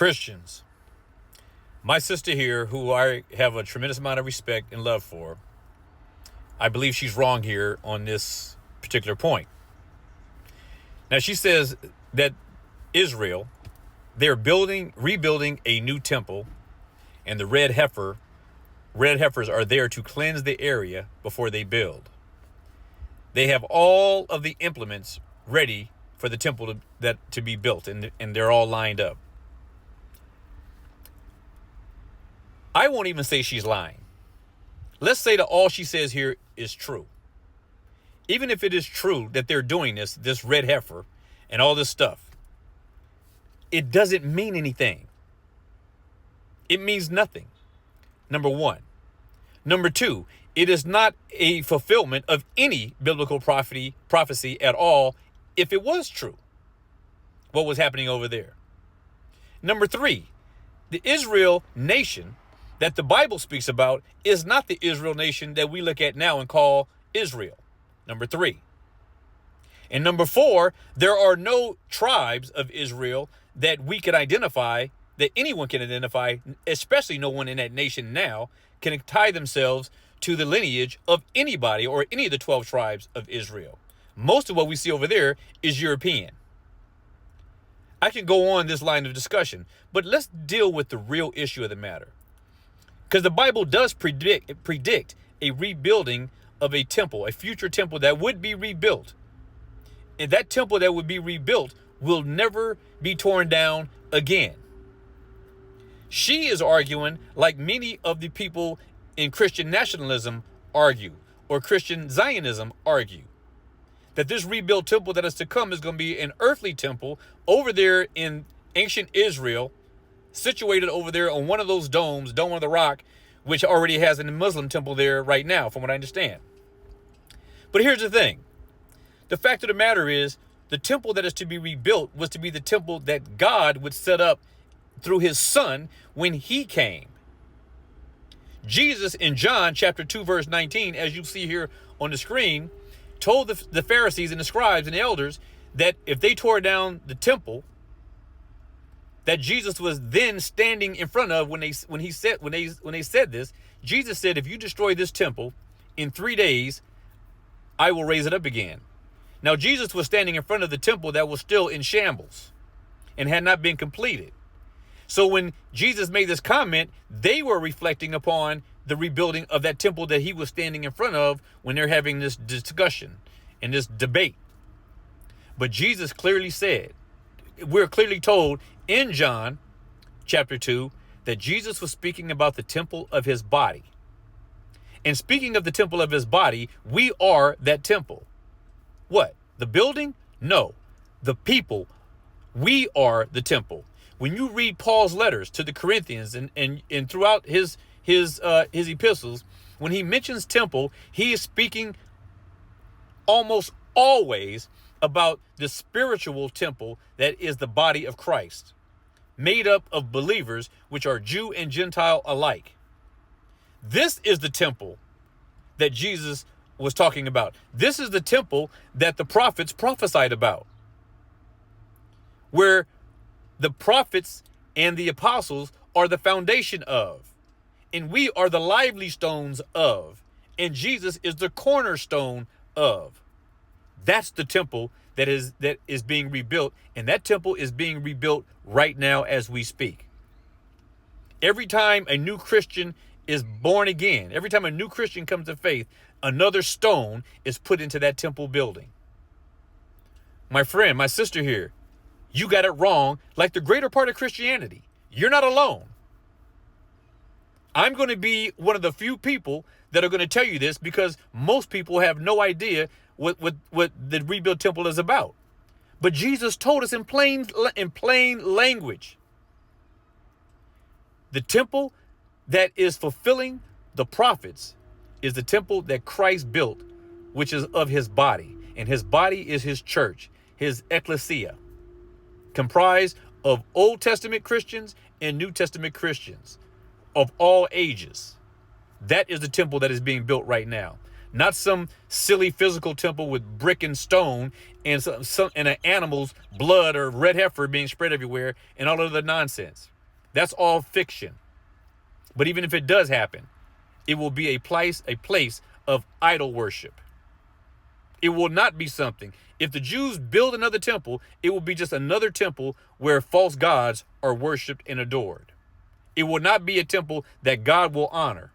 Christians, my sister here, who I have a tremendous amount of respect and love for, I believe she's wrong here on this particular point. Now, she says that Israel, they're rebuilding a new temple, and the red heifers are there to cleanse the area before they build. They have all of the implements ready for the temple to be built, and they're all lined up. I won't even say she's lying. Let's say that all she says here is true. Even if it is true that they're doing this red heifer and all this stuff, it doesn't mean anything. It means nothing. Number one. Number two, it is not a fulfillment of any biblical prophecy at all if it was true, what was happening over there. Number three, the Israel nation that the Bible speaks about is not the Israel nation that we look at now and call Israel. Number three. And number four, there are no tribes of Israel that we can identify, that anyone can identify, especially no one in that nation now, can tie themselves to the lineage of anybody or any of the 12 tribes of Israel. Most of what we see over there is European. I can go on this line of discussion, but let's deal with the real issue of the matter. Because the Bible does predict a rebuilding of a temple, a future temple that would be rebuilt. And that temple that would be rebuilt will never be torn down again. She is arguing, like many of the people in Christian nationalism argue, or Christian Zionism argue, that this rebuilt temple that is to come is going to be an earthly temple over there in ancient Israel, situated over there on one of those domes, Dome of the Rock, which already has a Muslim temple there right now, from what I understand. But here's the thing. The fact of the matter is, the temple that is to be rebuilt was to be the temple that God would set up through his son when he came. Jesus in John chapter 2, verse 19, as you see here on the screen, told the Pharisees and the scribes and the elders that if they tore down the temple that Jesus was then standing in front of when they said this, Jesus said, if you destroy this temple in 3 days, I will raise it up again. Now, Jesus was standing in front of the temple that was still in shambles and had not been completed. So when Jesus made this comment, they were reflecting upon the rebuilding of that temple that he was standing in front of when they're having this discussion and this debate. But Jesus clearly said, we're clearly told in John chapter 2 that Jesus was speaking about the temple of his body. And speaking of the temple of his body, we are that temple. What? The building? No. The people. We are the temple. When you read Paul's letters to the Corinthians and throughout his epistles, when he mentions temple, he is speaking almost always about the spiritual temple that is the body of Christ, made up of believers, which are Jew and Gentile alike. This is the temple that Jesus was talking about. This is the temple that the prophets prophesied about, where the prophets and the apostles are the foundation of, and we are the lively stones of, and Jesus is the cornerstone of. That's the temple that is being rebuilt, and that temple is being rebuilt right now as we speak. Every time a new Christian is born again, every time a new Christian comes to faith, another stone is put into that temple building. My friend, my sister here, you got it wrong, like the greater part of Christianity. You're not alone. I'm going to be one of the few people that are going to tell you this, because most people have no idea what the rebuilt temple is about. But Jesus told us in plain language. The temple that is fulfilling the prophets is the temple that Christ built, which is of his body. And his body is his church, his ecclesia, comprised of Old Testament Christians and New Testament Christians of all ages. That is the temple that is being built right now. Not some silly physical temple with brick and stone and an animal's blood or red heifer being spread everywhere and all of the nonsense. That's all fiction. But even if it does happen, it will be a place of idol worship. It will not be something. If the Jews build another temple, it will be just another temple where false gods are worshiped and adored. It will not be a temple that God will honor.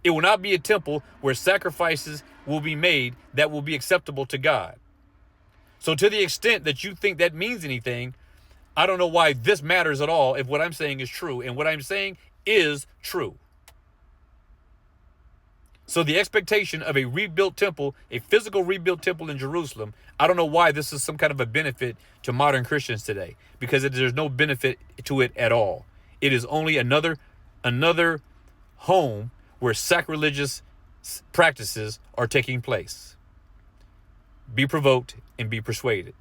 It will not be a temple where sacrifices will be made that will be acceptable to God. So to the extent that you think that means anything, I don't know why this matters at all if what I'm saying is true. And what I'm saying is true. So the expectation of a rebuilt temple, a physical rebuilt temple in Jerusalem, I don't know why this is some kind of a benefit to modern Christians today, because there's no benefit to it at all. It is only another home where sacrilegious practices are taking place. Be provoked and be persuaded.